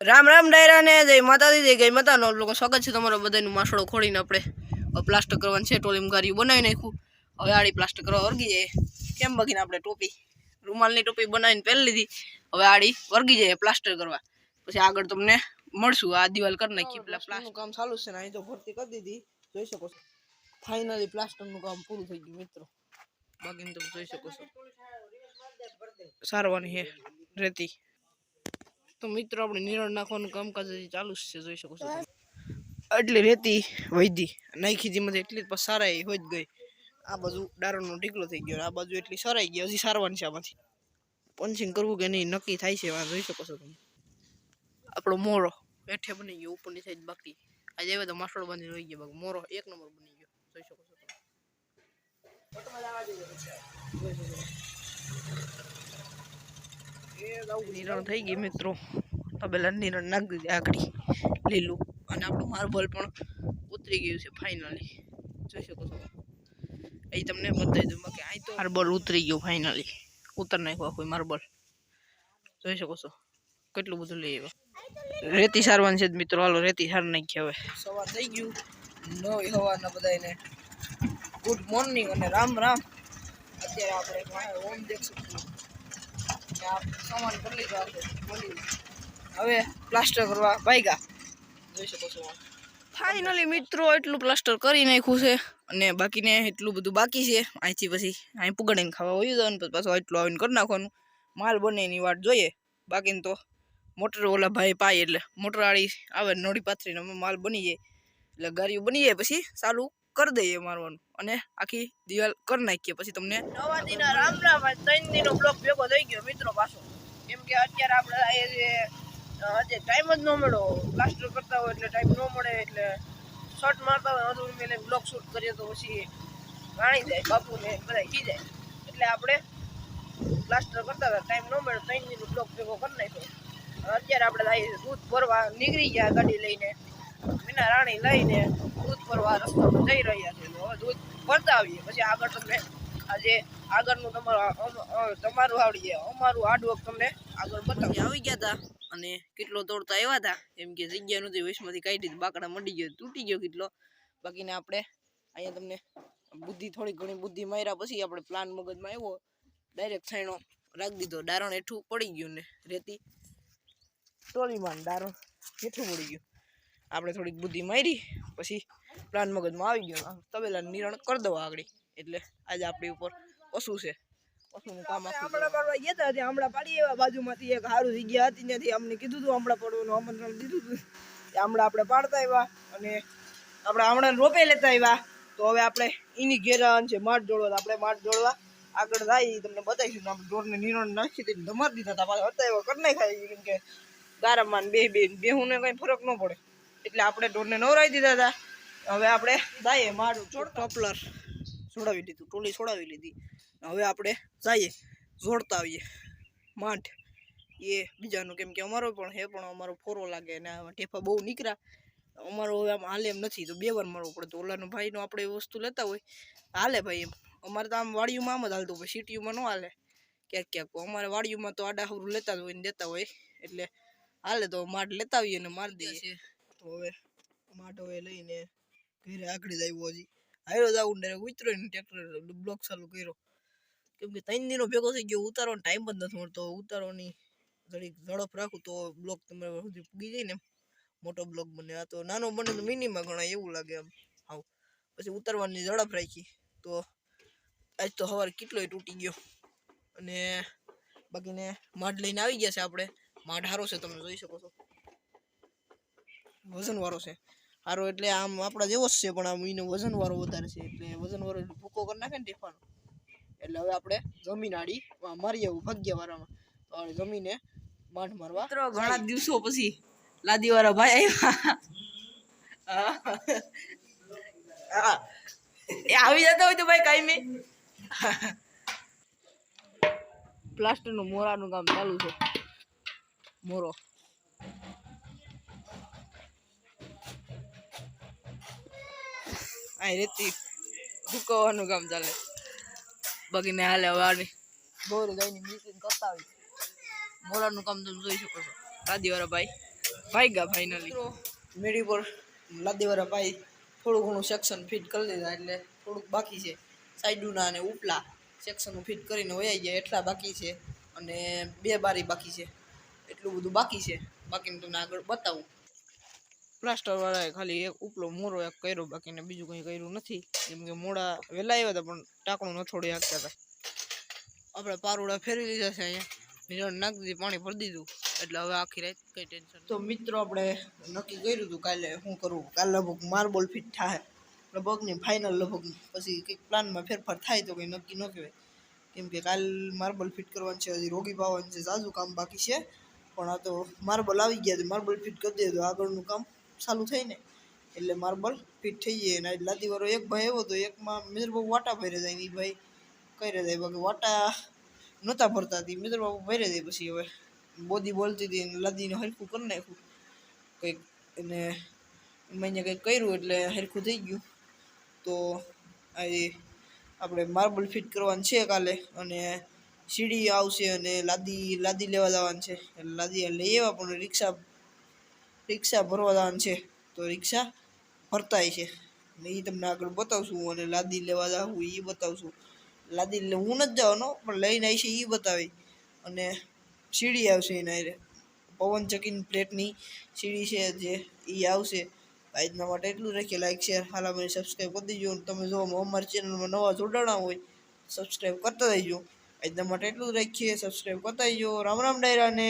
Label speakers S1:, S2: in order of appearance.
S1: રામ રામ ડાયરા ને જય માતાજી જય ગઈ માતાનો લોકો સ્વાગત છે તમારો બધાનું માસડો ખોડીને આપણે પ્લાસ્ટર કરવાનું છે ટોલીમ ગારી બનાવી નાખ્યું હવે આડી પ્લાસ્ટર કરવા વર્ગી જાય કેમ બગીને આપણે ટોપી રૂમાલની ટોપી બનાવીને પહેરી લીધી હવે આડી વર્ગી જાય પ્લાસ્ટર કરવા પછી આગળ તમને મળશું આ દિવાલ કરી નાખી પ્લાસ્ટરનું કામ ચાલુ છે ને અહીં તો ભરતી કરી દીધી જોઈ શકો છો ફાઇનલી પ્લાસ્ટરનું કામ પૂરું થઈ ગયું મિત્રો બાકીને તમે જોઈ શકો છો સારવાની છે રેતી તો મિત્રો આપણે નિરણ નાખવાનું કામકાજ ચાલુ છે જોઈ શકો છો એટલી રેતી વૈધી નાખી જેમાંથી એટલી જ સારાઈ હોય જ ગઈ આ બાજુ ડારોનો ઢીકલો થઈ ગયો આ બાજુ એટલી સરાઈ ગઈ હજી સારવાની છે આમાંથી પંચિંગ કરવું કે નહીં નક્કી થાય છે જોઈ શકો છો તમે આપણો મોરો પેઠે બની ગયો ઉપરની સાઈડ બાકી આજે હવે તો માસડો બાંધી રહી ગયો મોરો એક નંબર બની ગયો જોઈ શકો છો નિરણ થઈ ગઈ મિત્રો તબેલા નિરણ નાખી દીધી આખડી લીલું અને આપણું માર્બલ પણ ઉતરી ગયું છે ફાઇનલી જોઈ શકો છો અહીં તમને બતાવી દઉં બાકી અહીં તો માર્બલ ઉતરી ગયું ફાઇનલી ઉતર નાખ્યું કોઈ માર્બલ જોઈ શકો છો કેટલું બધું લઈ આવ્યા રેતી સારવાની છે મિત્રો હાલો રેતી સાર નાખી હવે સવાર થઈ ગયું નવી હવાના બધાને ગુડ મોર્નિંગ અને રામ રામ અત્યારે આપણે ઓમ દેખશું સામાન કરી લીધો હવે પ્લાસ્ટર કરવા ભાગ્યા જોઈ શકો છો ફાઇનલી મિત્રો એટલું પ્લાસ્ટર કરી નાખ્યું છે અને બાકીને એટલું બધું બાકી છે અહીંથી પછી અહીં પુગાડીને ખાવા હોય જવાનું પછી પાછું એટલું આવીને કરી નાખવાનું માલ બને એની વાટ જોઈએ બાકીને તો મોટર ઓલા ભાઈ પાય એટલે મોટર વાળી આવે નોડી પાથરીને અમે માલ બની જાય એટલે ગાડીઓ બની જાય પછી ચાલુ કરી દઈએ મારવાનું અને આખી દિવાલ કરી નાખીએ પછી તમને નવા દિના રામ રામ 3 દિનો બ્લોક ભેગો થઈ ગયો મિત્રો પાછો કેમ કે અત્યારે આપણે હજે ટાઈમ જ ન મળ્યો પ્લાસ્ટર કરતા હોય એટલે ટાઈમ ન મળે એટલે શોર્ટ મારતા હોય અધૂર મેલે બ્લોક શૂટ કરીએ તો પછી ગાણી જાય બાપુને બધા ખી જાય એટલે આપણે પ્લાસ્ટર કરતા હતા ટાઈમ ન મળ્યો 3 દિનો બ્લોક ભેગો કરી નાખ્યો અત્યારે આપણે દૂધ ભરવા નીકળી ગયા ગાડી લઈને મીના રાણી લઈને દૂધ ભરવા રસ્તામાં જઈ રહ્યા છે હવે દૂધ ભરતા આવીએ પછી આગળ તમને આજે આગળનું તમારું આવડી જાય અમારું હાર્ડવર્ક તમને આગળ બતાવીએ આવી ગયા હતા અને કેટલો તોડતા આવ્યા હતા એમ કે જગ્યા નથી વૈશમાંથી કાઢી દીધી બાકડા મળી ગયો તૂટી ગયો કેટલો બાકીને આપણે અહીંયા તમને બુદ્ધિ થોડી ઘણી બુદ્ધિ માર્યા પછી આપણે પ્લાન મગજમાં આવ્યો ડાયરેક્ટ છાંયણો રાખી દીધો દારણ હેઠું પડી ગયું ને રેતી ટોલીમાં દારણ હેઠું પડી ગયું આપણે થોડીક બુદ્ધિ મારી પછી પ્લાન મગજમાં આવી ગયો તબેલા નિરણ કરી દો આગળ એટલે આજે આપણી ઉપર પશુ છે પશુનું કામ આમળા પાડવા ગયા હતા ત્યાં આમળા પાડી એવા બાજુમાંથી એક હારું જગ્યા હતી ત્યાંથી અમને કીધું હતું આમળા પાડવાનું આમંત્રણ દીધું હતું આમળા આપણે પાડતા આવ્યા અને આપણે આમળાને રોપે લેતા આવ્યા તો હવે આપણે એની ઘેરાન છે માઠ જોડવા આપણે માઠ જોડવા આગળ જાય તમને બતાવીશું આપણે ઢોરને નિરણ નાખી દઈને ધમાર દીધા હતા પાછા હતા એવા કરી નાખાય કેમ કે ગારામાં બેહુને કંઈ ફરક ન પડે એટલે આપણે ઢોરને નવરાવી દીધા હતા હવે આપણે જઈએ મારું ટોપલર છોડાવી લીધું ટોલી છોડાવી લીધી હવે આપણે જઈએ જોડતા આવીએ માઠ એ બીજાનું કેમ કે અમારો પણ હે પણ અમારો ફોરો લાગે ને ટેફા બહુ નીકળ્યા અમારો હવે આમ હાલે એમ નથી તો 2 વાર મારવું પડે તો ઓલાનો ભાઈનો આપણે એ વસ્તુ લેતા હોય હાલે ભાઈ એમ અમારે તો આમ વાડીઓમાં આમ જ હાલતું હોય સિટીઓમાં ન હાલે ક્યાંક ક્યાંક અમારે વાડીઓમાં તો આડા હવરું લેતા જ હોય ને દેતા હોય એટલે હાલે તો માઠ લેતા આવીએ ને મારી દઈએ તો હવે માઠ હવે લઈને ઘરે આગળ જ આવ્યો હજી હાલ્યો જાવ ડાયરેક્ટ ઉતર્યો ને ટ્રેક્ટર બ્લોક ચાલુ કર્યો કેમ કે 3 દિનો ભેગો થઈ ગયો ઉતારવાનો ટાઈમ જ નથી મળતો ઉતારવાની ઘડીક ઝડપ રાખું તો બ્લોક તમારે સુધી પૂગી જાય ને મોટો બ્લોક બને આ તો નાનો બને તો મિનિમાં ગણાય એવું લાગે આમ હાવ પછી ઉતારવાની ઝડપ રાખી તો આજ તો સવારે કેટલોય તૂટી ગયો અને બાકીને માઠ લઈને આવી ગયા છે આપણે માઠ સારો છે તમે જોઈ શકો છો વજનવાળો છે સારો એટલે આમ આપણા જેવો જ છે પણ આમ એનો વજનવાળો વધારે છે એટલે વજનવાળો ભૂકો કરી નાખે ને ટેફાનો એટલે હવે આપણે જમીન આડી મારી આવું ભાગ્યવાળામાં તો હવે જમીને માઠ મારવા ઘણા દિવસો પછી લાદીવાળા ભાઈ આવ્યા એ આવી જતા હોય તો ભાઈ કાયમી પ્લાસ્ટરનું મોરાનું કામ ચાલુ છે મોરો આ રેતી સુકવવાનું કામ ચાલે બાકીને હાલે હવે બોર ગાયની મીટિંગ કરતા હોય મોરાનું કામ તમે જોઈ શકો છો દાદીવાળા ભાઈ ભાગ્યા ફાઇનલી મેળી પર લાદીવાળા ભાઈ થોડું ઘણું સેક્શન ફિટ કરી દીધા, એટલે થોડુંક બાકી છે. સાઈડના અને ઉપલા સેક્શનો ફિટ કરીને વયા ગયા એટલા બાકી છે, અને 2 બારી બાકી છે. એટલું બધું બાકી છે. બાકીનું તમને આગળ બતાવું. પ્લાસ્ટર વાળાએ ખાલી એક ઉપલો મોરો એક કર્યો, બાકીને બીજું કંઈ કર્યું નથી. કેમ કે મોડા વહેલા આવ્યા હતા પણ ટાંકણું ન છોડી શકતા હતા. આપણે પારોડા ફેરવી લીધા છે. અહીંયા નિરણ નાખી દીધી, પાણી ભરી દીધું, એટલે હવે આખી રાત કંઈ ટેન્શન. તો મિત્રો આપણે નક્કી કર્યું હતું કાલે શું કરવું. કાલે લગભગ માર્બલ ફિટ થાય લગભગની ફાઇનલ લગભગ, પછી કંઈક પ્લાનમાં ફેરફાર થાય તો કંઈ નક્કી ન કહેવાય. કેમ કે કાલ માર્બલ ફિટ કરવાનું છે, હજી રોગી પાવાનું છે, ઝાઝું કામ બાકી છે. પણ આ તો માર્બલ આવી ગયા તો માર્બલ ફિટ કરી દે તો આગળનું કામ ચાલુ થાય ને, એટલે માર્બલ ફિટ થઈ જાય. અને લાદીવાળો એક ભાઈ આવ્યો તો એકમાં મિત્રબાબુ વાટા ભરે જાય, એ ભાઈ કઈ રહે જાય, બાકી વાટા નહોતા ભરતા હતી. મિત્રબાબુ ભરે જાય. પછી હવે બોદી બોલતી હતી લાદીને હરખું કરી નાખ્યું કંઈક, એને એમાં કંઈક કર્યું એટલે હરખું થઈ ગયું. તો આ આપણે માર્બલ ફિટ કરવાનું છે કાલે, અને સીડી આવશે અને લાદી લેવા જવાનું છે. એટલે લાદી લઈ આવ્યા, પણ રિક્ષા ભરવા જવાનું છે, તો રિક્ષા ભરતાય છે ને એ તમને આગળ બતાવશું. અને લાદી લેવા જવું એ બતાવશું. લાદી હું નથી જવાનો, પણ લઈને આવી છે એ બતાવી. અને સીડી આવશે એના પવન ચકીની પ્લેટની સીડી છે જે એ આવશે. આજના માટે એટલું રાખીએ. લાઈક શેર હાલા મને સબસ્ક્રાઈબ કરી દેજો. તમે જો અમારી ચેનલમાં નવા જોડાણા હોય સબસ્ક્રાઈબ કરતા રહીજો. આજના માટે એટલું જ રાખીએ. સબસ્ક્રાઈબ કરતા રહીજો. રામ રામ ડાયરાને.